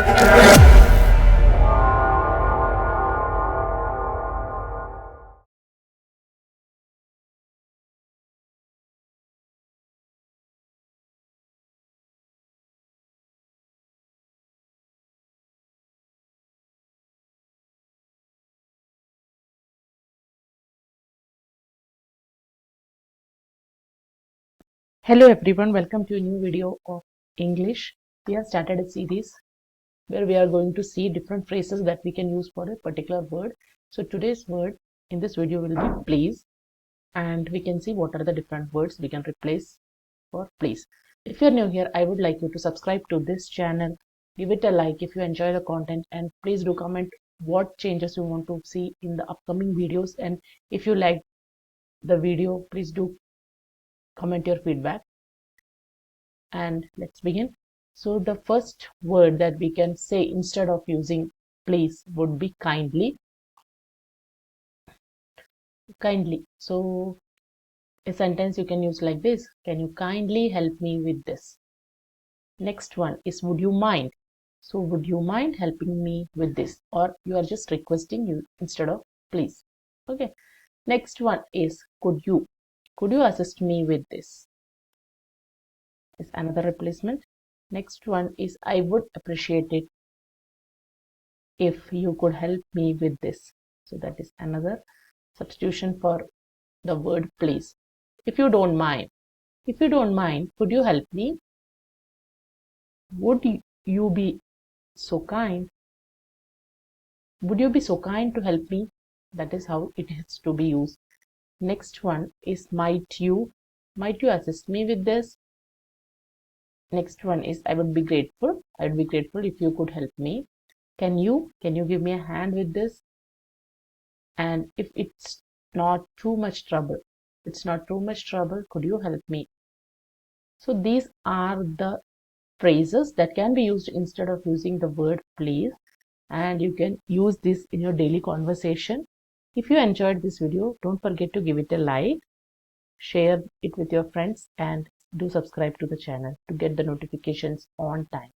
Hello everyone, welcome to a new video of English. We have started a series where we are going to see different phrases that we can use for a particular word. So today's word in this video will be please, and we can see what are the different words we can replace for please. If you're new here, I would like you to subscribe to this channel, give it a like if you enjoy the content, and please do comment what changes you want to see in the upcoming videos. And if you like the video, please do comment your feedback. And let's begin. So the first word that we can say instead of using please would be kindly. Kindly. So a sentence you can use like this: can you kindly help me with this? Next one is would you mind? So would you mind helping me with this? Or you are just requesting you instead of please. Okay. Next one is could you? Could you assist me with this? Is another replacement. Next one is I would appreciate it if you could help me with this. So that is another substitution for the word please. If you don't mind, could you help me? Would you be so kind? Would you be so kind to help me? That is how it has to be used. Next one is might you assist me with this? Next one is I would be grateful if you could help me. Can you give me a hand with this? And if it's not too much trouble, could you help me? So these are the phrases that can be used instead of using the word please, and you can use this in your daily conversation. If you enjoyed this video, don't forget to give it a like, share it with your friends, and do subscribe to the channel to get the notifications on time.